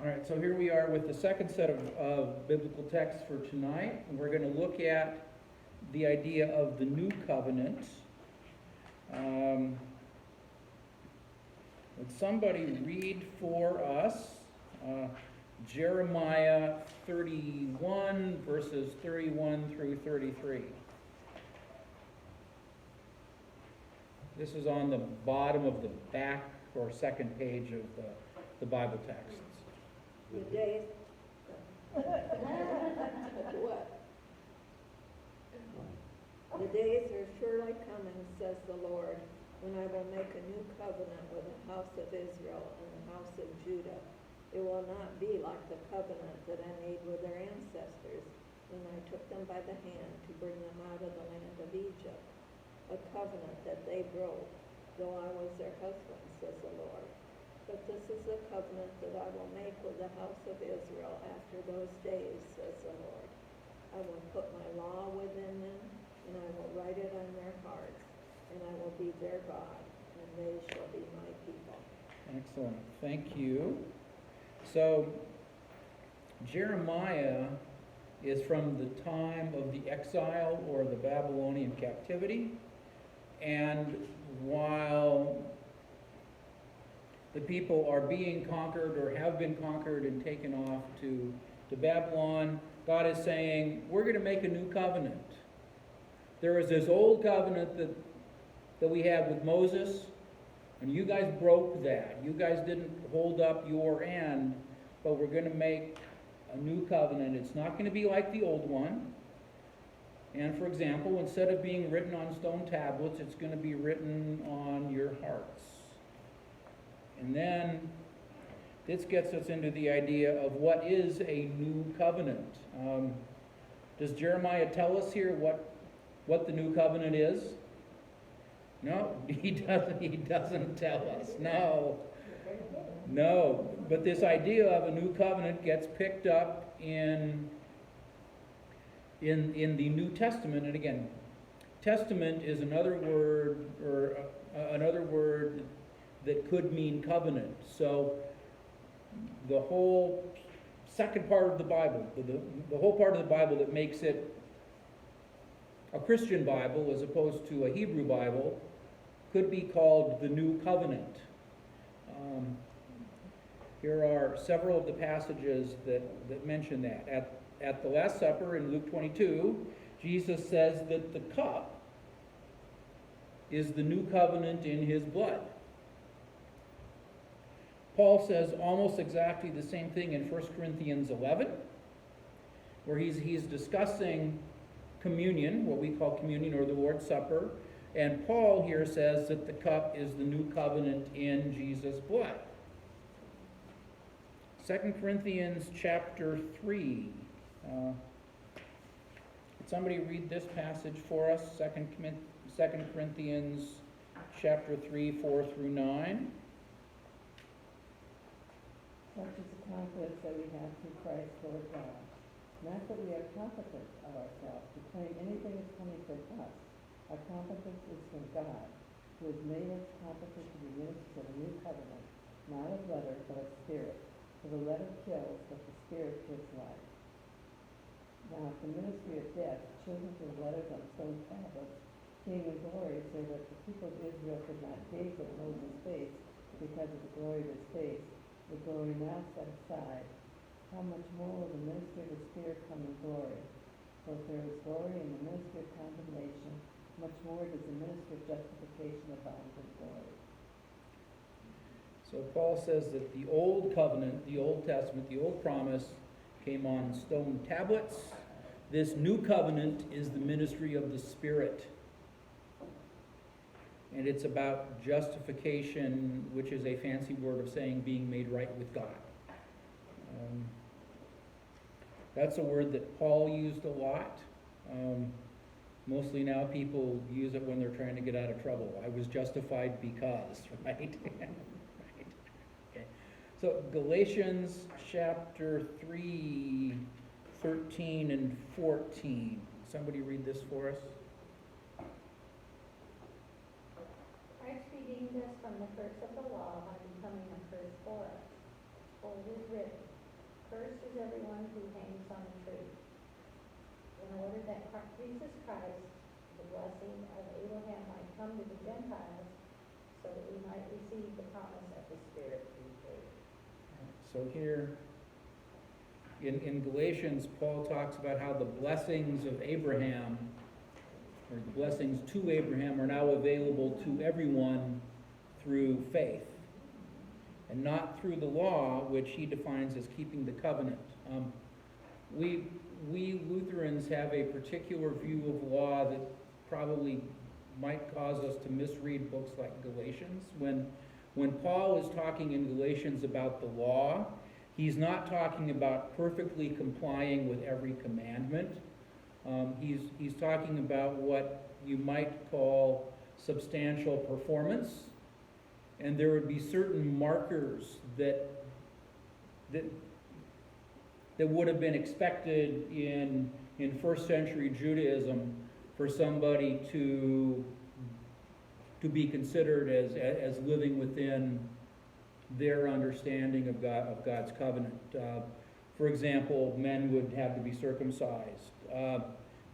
All right, so here we are with the second set of biblical texts for tonight. And we're going to look at the idea of the new covenant. Would somebody read for us Jeremiah 31, verses 31 through 33? This is on the bottom of the back or second page of the Bible texts. The days, what? The days are surely coming, says the Lord, when I will make a new covenant with the house of Israel and the house of Judah. It will not be like the covenant that I made with their ancestors when I took them by the hand to bring them out of the land of Egypt, a covenant that they broke, though I was their husband, says the Lord. But this is the covenant that I will make with the house of Israel after those days, says the Lord. I will put my law within them, and I will write it on their hearts, and I will be their God, and they shall be my people. Excellent. Thank you. So, Jeremiah is from the time of the exile or the Babylonian captivity, and while the people are being conquered or have been conquered and taken off to Babylon, God is saying, we're going to make a new covenant. There is this old covenant that we had with Moses, and you guys broke that. You guys didn't hold up your end, but we're going to make a new covenant. It's not going to be like the old one. And for example, instead of being written on stone tablets, it's going to be written on your hearts. And then this gets us into the idea of what is a new covenant. Does Jeremiah tell us here what the new covenant is? No, he doesn't tell us. No. But this idea of a new covenant gets picked up in the New Testament. And again, testament is another word that could mean covenant. So the whole second part of the Bible, the whole part of the Bible that makes it a Christian Bible as opposed to a Hebrew Bible, could be called the New Covenant. Here are several of the passages that mention that. At the Last Supper in Luke 22, Jesus says that the cup is the new covenant in his blood. Paul says almost exactly the same thing in 1 Corinthians 11, where he's discussing communion, what we call communion or the Lord's Supper. And Paul here says that the cup is the new covenant in Jesus' blood. 2 Corinthians chapter 3. Could somebody read this passage for us? 2 Corinthians chapter 3, 4 through 9. Such is the confidence that we have through Christ Lord God. Not that we are confident of ourselves to claim anything is coming from us. Our confidence is from God, who has made us competent to be ministers of a new covenant, not of letter, but of spirit. For the letter kills, but the spirit gives life. Now, if the ministry of death, children to the letters on stone tablets, came in glory, so that the people of Israel could not gaze at Moses' face because of the glory of his face, the glory now set aside, how much more will the ministry of the Spirit come in glory? So if there is glory in the ministry of condemnation, much more does the ministry of justification abound in glory. So Paul says that the old covenant, the Old Testament, the old promise came on stone tablets. This new covenant is the ministry of the Spirit. And it's about justification, which is a fancy word of saying being made right with God. That's a word that Paul used a lot. Mostly now people use it when they're trying to get out of trouble. I was justified because, right? Right. Okay. So Galatians chapter 3, 13 and 14. Somebody read this for us. Christ redeemed us from the curse of the law by becoming a curse for us. For it is written, who hangs on a tree. In order that Jesus Christ, the blessing of Abraham, might come to the Gentiles, so that we might receive the promise of the Spirit through faith. So here, in Galatians, Paul talks about how the blessings of Abraham, or the blessings to Abraham, are now available to everyone through faith, and not through the law, which he defines as keeping the covenant. We Lutherans have a particular view of law that probably might cause us to misread books like Galatians. When Paul is talking in Galatians about the law, he's not talking about perfectly complying with every commandment. He's talking about what you might call substantial performance, and there would be certain markers that would have been expected in first century Judaism for somebody to be considered as living within their understanding of God's covenant. For example, men would have to be circumcised.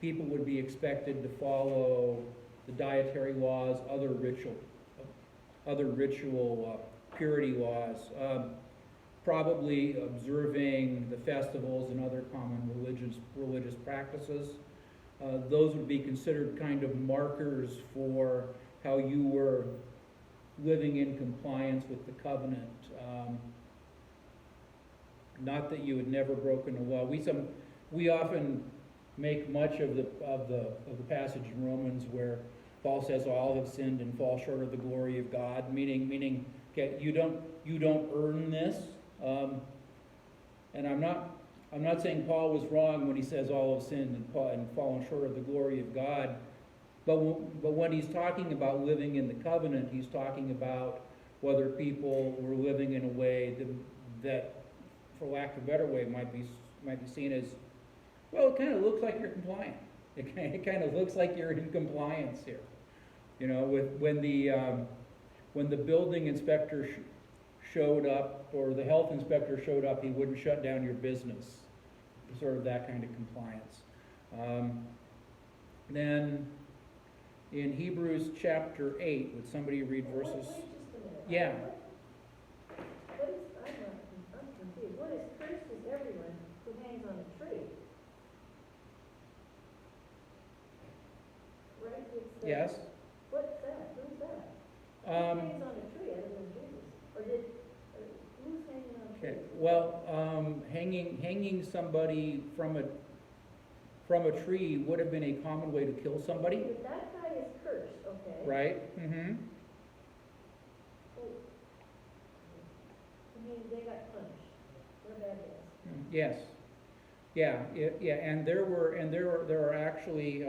People would be expected to follow the dietary laws, other ritual purity laws, probably observing the festivals and other common religious practices. Those would be considered kind of markers for how you were living in compliance with the covenant. Not that you had never broken a law. We often make much of the passage in Romans where Paul says all have sinned and fall short of the glory of God, meaning okay, you don't earn this. And I'm not saying Paul was wrong when he says all have sinned and fallen short of the glory of God. But when he's talking about living in the covenant, he's talking about whether people were living in a way that for lack of a better way, might be seen as, well, it kind of looks like you're compliant. It kind of looks like you're in compliance here. You know, when the building inspector showed up, or the health inspector showed up, he wouldn't shut down your business. Sort of that kind of compliance. Then in Hebrews chapter 8, would somebody read verses? Wait just a minute. Yeah. What is, I'm confused. What is cursed is everyone who hangs on a tree? Right? It's the- Yes. What's that? Who's that? Who hangs on a tree other than Jesus? Who's hanging on a tree? Okay. Well, hanging somebody from a tree would have been a common way to kill somebody, If that guy is cursed, okay? right? Mm-hmm. Well, I mean, they got punished, whatever that is. Yes. Yeah. And there are actually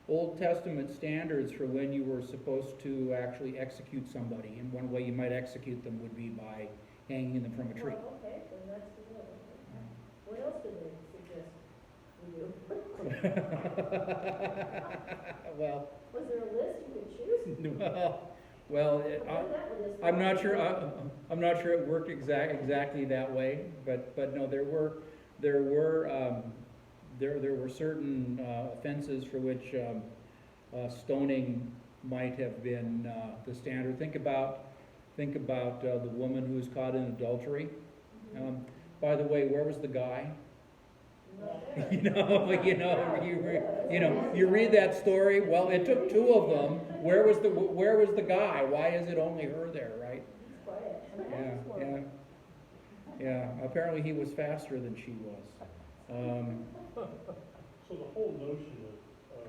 Old Testament standards for when you were supposed to actually execute somebody, and one way you might execute them would be by hanging them from a tree. Well, okay, so that's the deal. What else did they suggest we do? Well, Was there a list you could choose? well, I'm not sure. I I'm not sure it worked exactly that way, but no, there were certain offenses for which stoning might have been the standard. Think about the woman who was caught in adultery. By the way, where was the guy? You read that story. Well, it took two of them. Where was the guy? Why is it only her there, right? Yeah. Apparently, he was faster than she was. So the whole notion of the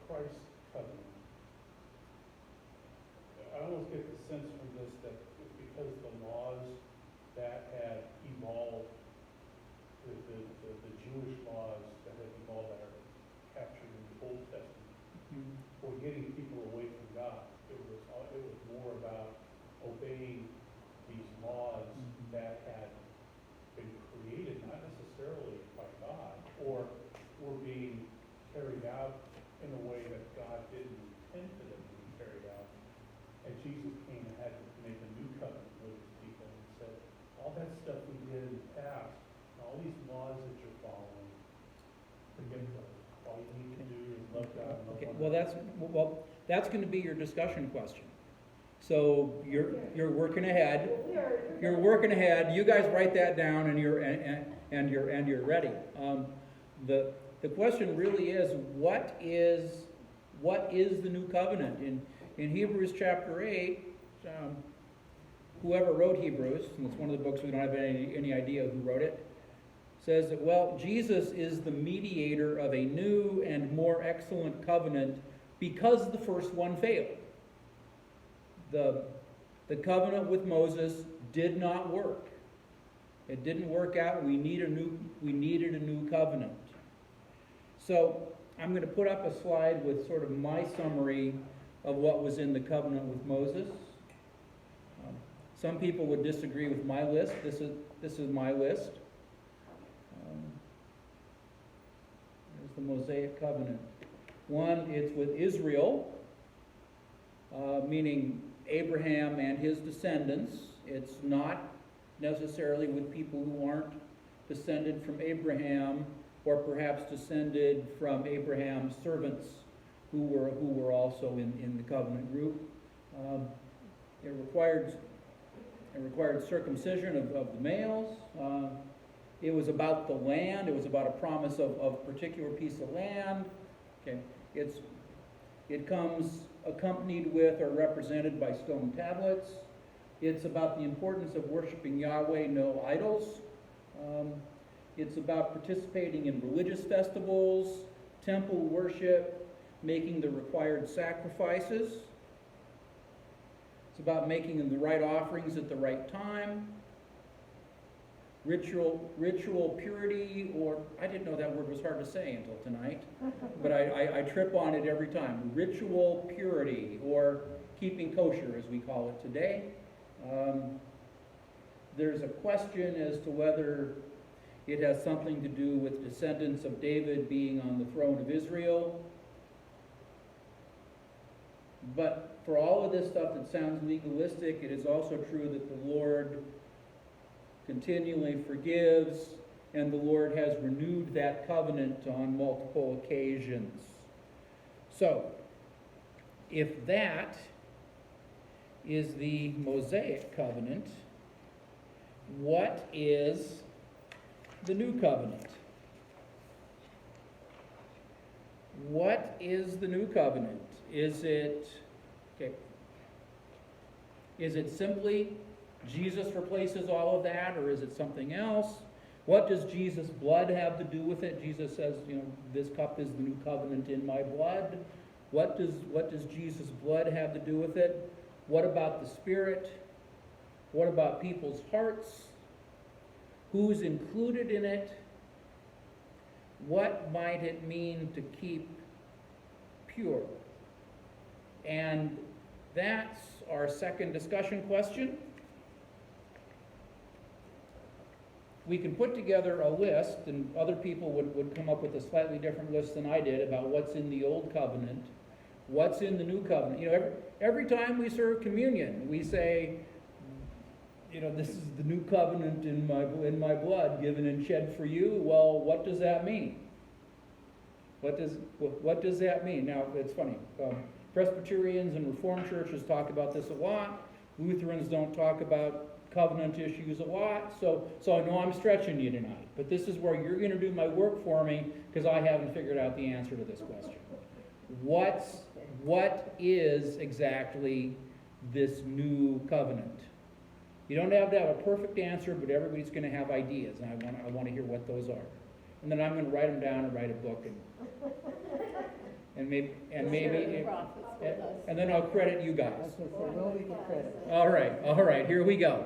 Christ covenant, I almost get the sense from this that because the laws that had evolved, the Jewish laws that had evolved that are captured in the Old Testament, were getting people away from God. It was more about obeying these laws that had been created, not necessarily by God, or were being carried out in a way that God didn't intend for them to be carried out. And Jesus came and had to make a new covenant with his people and said, all that stuff Okay, well, that's gonna be your discussion question. So you're working ahead. You're working ahead. You guys write that down and you're ready. The question really is, what is the new covenant? In Hebrews chapter 8, whoever wrote Hebrews, and it's one of the books we don't have any idea who wrote it, says that, well, Jesus is the mediator of a new and more excellent covenant because the first one failed. The covenant with Moses did not work. It didn't work out. We needed a new covenant. So I'm going to put up a slide with sort of my summary of what was in the covenant with Moses. Some people would disagree with my list. This is my list. There's the Mosaic covenant. One, it's with Israel, meaning Abraham and his descendants. It's not necessarily with people who aren't descended from Abraham, or perhaps descended from Abraham's servants who were also in the covenant group. It required circumcision of the males. It was about the land. It was about a promise of a particular piece of land. Okay, it comes accompanied with or represented by stone tablets. It's about the importance of worshiping Yahweh, no idols. It's about participating in religious festivals, temple worship, making the required sacrifices. It's about making the right offerings at the right time. Ritual purity, or I didn't know that word was hard to say until tonight, but I trip on it every time. Ritual purity, or keeping kosher as we call it today. There's a question as to whether it has something to do with descendants of David being on the throne of Israel. But for all of this stuff that sounds legalistic, it is also true that the Lord continually forgives, and the Lord has renewed that covenant on multiple occasions. So, if that is the Mosaic covenant, what is the new covenant? What is the new covenant? Is it simply Jesus replaces all of that, or is it something else? What does Jesus' blood have to do with it? Jesus says, this cup is the new covenant in my blood. What does Jesus' blood have to do with it? What about the Spirit? What about people's hearts? Who's included in it? What might it mean to keep pure? And that's our second discussion question. We can put together a list, and other people would come up with a slightly different list than I did about what's in the Old Covenant, what's in the New Covenant. Every time we serve communion, we say, this is the new covenant in my blood, given and shed for you. Well, what does that mean? What does that mean? Now, it's funny. Presbyterians and Reformed churches talk about this a lot. Lutherans don't talk about covenant issues a lot. So I know I'm stretching you tonight, but this is where you're going to do my work for me, because I haven't figured out the answer to this question. What is exactly this new covenant? You don't have to have a perfect answer, but everybody's going to have ideas, and I want to hear what those are. And then I'm going to write them down and write a book, and then I'll credit you guys. Okay, so we'll be the credit. All right, here we go.